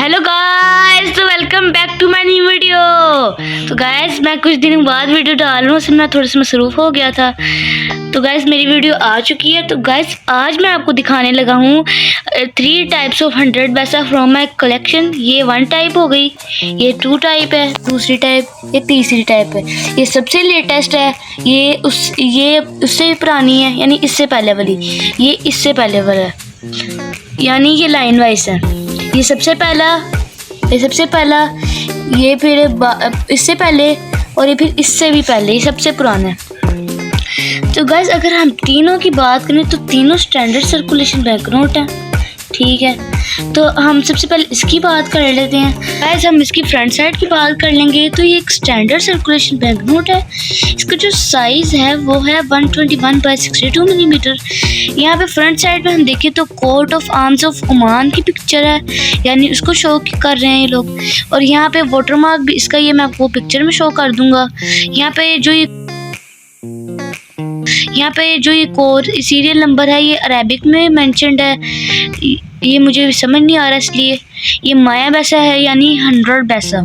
Hello guys, तो welcome back to my new video. तो guys मैं कुछ दिन बाद वीडियो डाल रहा हूँ, उसमें मैं थोड़ा सा मसरूफ़ हो गया था। तो गाइस मेरी वीडियो आ चुकी है। तो गाइस आज मैं आपको दिखाने लगा हूँ 3 टाइप्स ऑफ 100 बेसा फ्रॉम माई कलेक्शन। ये 1 टाइप हो गई, ये 2 टाइप है, दूसरी टाइप, ये तीसरी टाइप है, ये सबसे लेटेस्ट है, ये उससे भी पुरानी है, यानी इससे पहले वाली, ये इससे पहले वाला है, यानी ये लाइन वाइज है। ये सबसे पहला, ये फिर इससे पहले, और ये फिर इससे भी पहले, ये सबसे पुराना है। तो गाइस अगर हम तीनों की बात करें तो तीनों स्टैंडर्ड सर्कुलेशन बैंक नोट है, ठीक है। तो हम सबसे पहले इसकी बात कर लेते हैं। गाइस हम इसकी फ्रंट साइड की बात कर लेंगे। तो ये एक स्टैंडर्ड सर्कुलेशन बैंक नोट है। इसका जो साइज़ है वो है 121/62 मिलीमीटर। यहाँ पे फ्रंट साइड पे हम देखें तो coat of arms of Oman की पिक्चर है, यानी उसको शो कर रहे हैं ये लोग। और यहाँ पे वाटरमार्क भी इसका, ये मैं आपको पिक्चर में शो कर दूंगा। यहाँ पे जो ये कोड सीरियल नंबर है, ये अरेबिक में मेंशन्ड है। ये मुझे समझ नहीं आ रहा, इसलिए ये माया बैसा है, यानी 100 बैसा।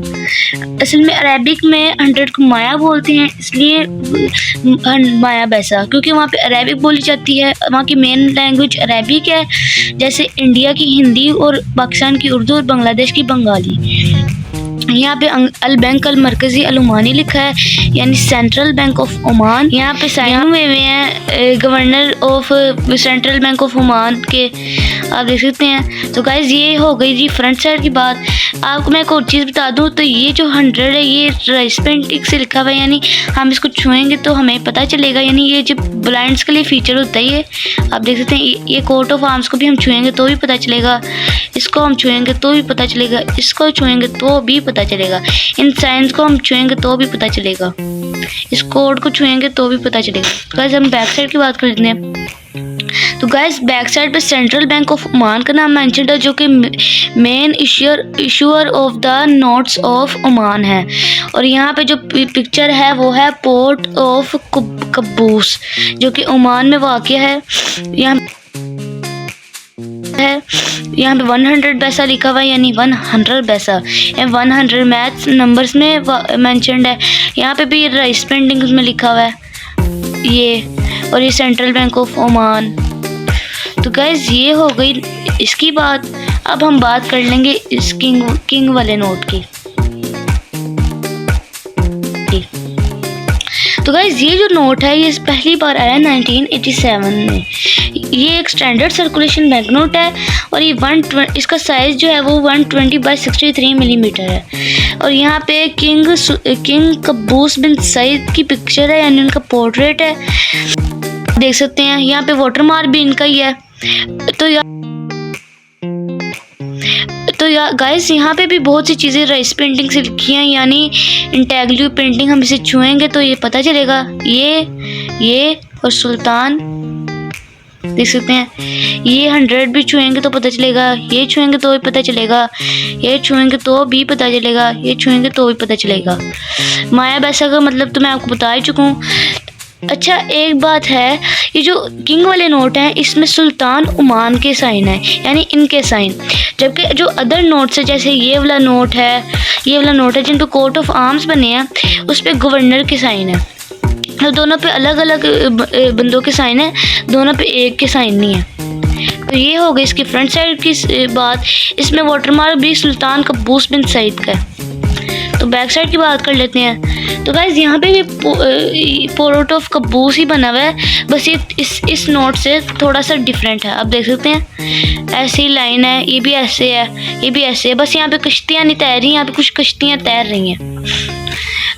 असल में अरेबिक में 100 को माया बोलते हैं, इसलिए माया बैसा, क्योंकि वहाँ पे अरेबिक बोली जाती है। वहाँ की मेन लैंग्वेज अरेबिक है, जैसे इंडिया की हिंदी और पाकिस्तान की उर्दू और बांग्लादेश की बंगाली। यहाँ पे अल बैंक अल मरकज़ी अल ओमानी लिखा है, यानी सेंट्रल बैंक ऑफ ओमान। यहाँ पे साइन हुए हैं governor of central bank of Oman के, आप देख सकते हैं। तो गाइज ये हो गई जी फ्रंट साइड की बात। आपको मैं एक और चीज़ बता दूँ, तो ये जो 100 है ये राइस पेंटिंग से लिखा हुआ है, यानी हम इसको छुएंगे तो हमें पता चलेगा। यानी ये जो ब्लाइंड्स के लिए फ़ीचर होता है, ये आप देख सकते हैं। ये कोट ऑफ आर्म्स को भी हम छुएंगे तो भी पता चलेगा, इसको हम छुएंगे तो भी पता चलेगा, इसको छुएंगे तो भी पता चलेगा, इन साइंस को हम छुएंगे तो भी पता चलेगा, इस कोड को छुएंगे तो भी पता चलेगा। गाइस हम बैक साइड की बात कर लेते हैं। तो गाइस बैक साइड पे सेंट्रल बैंक ऑफ ओमान का नाम मेंशन्ड है, जो कि main issuer of the notes of Oman है। और यहाँ पे जो पिक्चर है वो है पोर्ट ऑफ कब्बूस, जो कि ओमान में वाक़या है। यहाँ पे 100 पैसा लिखा हुआ है, यानी 100 पैसा। 100 मैथ्स नंबर्स में मेंशन्ड है। यहाँ पे भी राइस पेंटिंग में लिखा हुआ है ये, और ये सेंट्रल बैंक ऑफ ओमान। तो गाइज ये हो गई इसकी बात। अब हम बात कर लेंगे इस किंग वाले नोट की। तो गाइज ये जो नोट है ये पहली बार आया 1987 में। ये एक स्टैंडर्ड सर्कुलेशन बैंक नोट है, और ये इसका साइज़ जो है वो 120/63 मिलीमीटर है। और यहाँ पे किंग कब्बूस बिन सईद की पिक्चर है, यानी उनका पोर्ट्रेट है, देख सकते हैं। यहाँ पे वाटरमार्क भी इनका ही है। तो गाइस यहाँ पे भी बहुत सी चीज़ें राइस पेंटिंग से लिखी हैं, यानी इंटेग्लिव पेंटिंग। हम इसे छुएंगे तो ये पता चलेगा। ये और सुल्तान देख सकते हैं। ये 100 भी छुएंगे तो पता चलेगा, ये छुएंगे तो भी पता चलेगा, ये छुएंगे तो भी पता चलेगा, ये छुएंगे तो भी पता चलेगा। माया बैसा का मतलब तो मैं आपको बता ही चुका हूँ। अच्छा एक बात है, ये जो किंग वाले नोट हैं इसमें सुल्तान ओमान के साइन है, यानी इनके साइन। जबकि जो अदर नोट्स है, जैसे ये वाला नोट है जिन पे कोट ऑफ आर्म्स बने हैं, उस पर गवर्नर के साइन है। तो दोनों पे अलग अलग बंदों के साइन है, दोनों पे एक के साइन नहीं है। तो ये हो गई इसकी फ्रंट साइड की बात। इसमें वाटरमार्क भी सुल्तान कब्बूस बिन सईद का है। तो बैक साइड की बात कर लेते हैं। तो गाइस यहाँ पे भी पोर्ट ऑफ कब्बूस ही बना हुआ है, बस ये इस नोट से थोड़ा सा डिफरेंट है। आप देख सकते हैं ऐसी लाइन है, ये भी ऐसे है, ये भी ऐसे है, बस यहाँ पे कश्तियाँ नहीं तैर रही, यहाँ पे कुछ कश्तियाँ तैर रही हैं।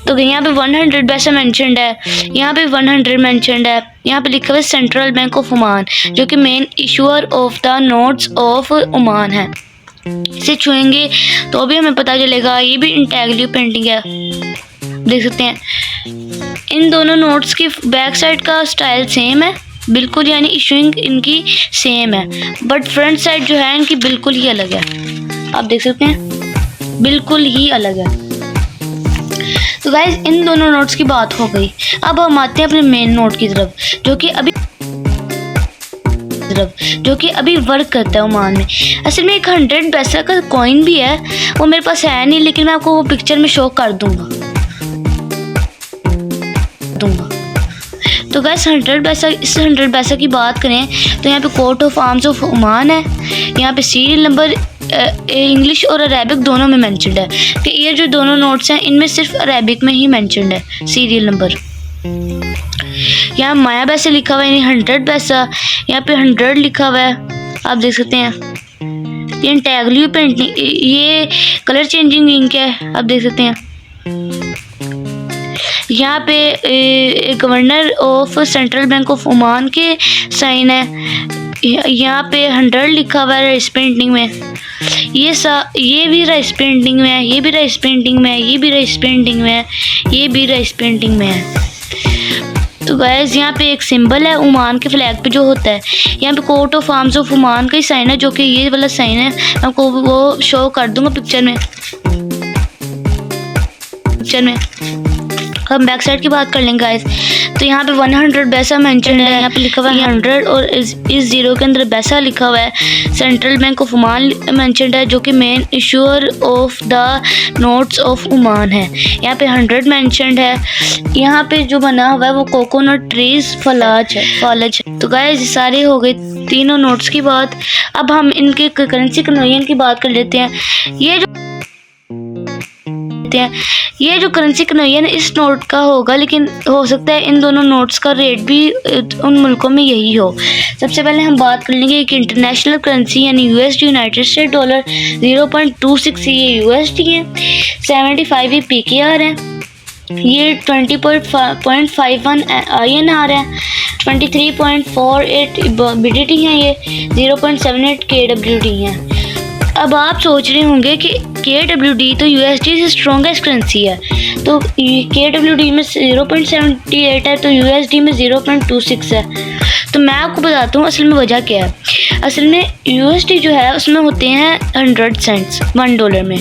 तो यहाँ पे 100 पैसा मेंशन्ड है, यहाँ पे 100 मेंशन्ड है। यहाँ पे लिखा हुआ है सेंट्रल बैंक ऑफ ओमान, जो कि main issuer of the notes of Oman है। इसे छुएंगे तो भी हमें पता चलेगा। ये भी इंटेग्लिव पेंटिंग है, देख सकते हैं। इन दोनों नोट्स की बैक साइड का स्टाइल सेम है बिल्कुल, यानी इशूइंग इनकी सेम है, बट फ्रंट साइड जो है इनकी बिल्कुल ही अलग है। आप देख सकते हैं बिल्कुल ही अलग है। तो गाइज इन दोनों नोट्स की बात हो गई। अब हम आते हैं अपने मेन नोट की तरफ, जो कि अभी तरफ, जो कि अभी वर्क करता है ओमान में। असल में एक 100 पैसा का कॉइन भी है, वो मेरे पास है नहीं, लेकिन मैं आपको वो पिक्चर में शो कर दूंगा। तो गैस 100 पैसा, इस 100 पैसा की बात करें तो यहाँ पे coat of arms of Oman है। यहाँ पे सीरियल नंबर इंग्लिश और अरेबिक दोनों में मेंशन्ड है कि ये जो दोनों नोट्स हैं इनमें सिर्फ अरेबिक में ही मेंशन्ड है सीरियल नंबर। यहाँ माया पैसे लिखा हुआ है, यानी 100 पैसा। यहाँ पे 100 लिखा हुआ है, आप देख सकते हैं। ये इंटेग्लियो पेंटिंग, ये कलर चेंजिंग इंक है, आप देख सकते हैं। यहाँ पे governor of central bank of Oman के साइन है। यहाँ पे 100 लिखा हुआ है राइस पेंटिंग में। ये भी राइस पेंटिंग में है, ये भी राइस पेंटिंग में है, ये भी राइस पेंटिंग में है, ये भी राइस पेंटिंग में है। तो गाइस यहाँ पे एक सिंबल है ओमान के फ्लैग पे जो होता है। यहाँ पे coat of arms of Oman का ही साइन है, जो कि ये वाला साइन है। मैं आपको वो शो कर दूंगा पिक्चर में। हम बैक साइड की बात कर लेंगे गाइस। तो यहाँ पे 100 पैसा मेंशन है, यहाँ पे लिखा हुआ है 100 और इस जीरो के अंदर पैसा लिखा हुआ है। Central bank of Oman mentioned है, जो कि main issuer of the notes of Oman है। यहाँ पे 100 मेंशन्ड है। यहाँ पे जो बना हुआ है वो कोकोनट ट्रीज फॉलेज है। तो गाइस सारे हो गए तीनों नोट्स की बात। अब हम इनके करेंसी कन्वर्जन की बात कर लेते हैं। ये जो करेंसी कन्वर्जन इस नोट का होगा, लेकिन हो सकता है इन दोनों नोट्स का रेट भी उन मुल्कों में यही हो। सबसे पहले हम बात कर लेंगे कि इंटरनेशनल करेंसी यानी यूएसडी यूनाइटेड स्टेट डॉलर 0.26 ये यूएसडी है, 75 ये पीकेआर है, ये 20.51 INR है, 23.48 BDT है, ये 0.78 KWD है। अब आप सोच रहे होंगे कि KWD तो USD से स्ट्रॉन्गेस्ट करेंसी है, तो KWD में 0.78 है, तो USD में 0.26 है। तो मैं आपको बताता हूँ असल में वजह क्या है। असल में USD जो है उसमें होते हैं 100 सेंट्स $1 में,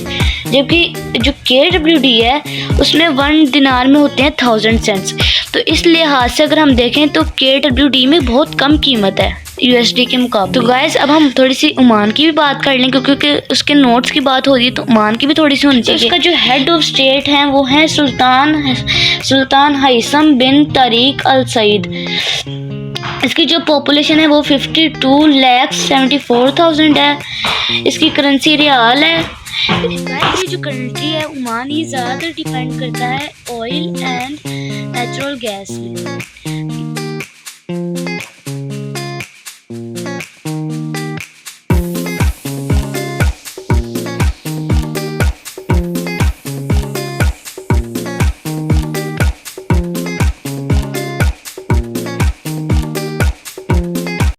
जबकि जो KWD है उसमें 1 दिनार में होते हैं 1000 सेंट्स। तो इस लिहाज से अगर हम देखें तो KWD में बहुत कम कीमत है USD के मुकाबले। तो गाइस अब हम थोड़ी सी ओमान की भी बात कर लें, क्योंकि उसके नोट्स की बात हो रही है तो ओमान की भी थोड़ी सी होनी चाहिए। उसका जो हेड ऑफ स्टेट है वो है सुल्तान हैसम बिन तारिक अल सईद। इसकी जो पॉपुलेशन है वो 52,74,000 है। इसकी करेंसी रियाल है। ये जो कंट्री है ओमान, ये ज़्यादातर डिपेंड करता है ऑयल एंड नेचुरल गैस में।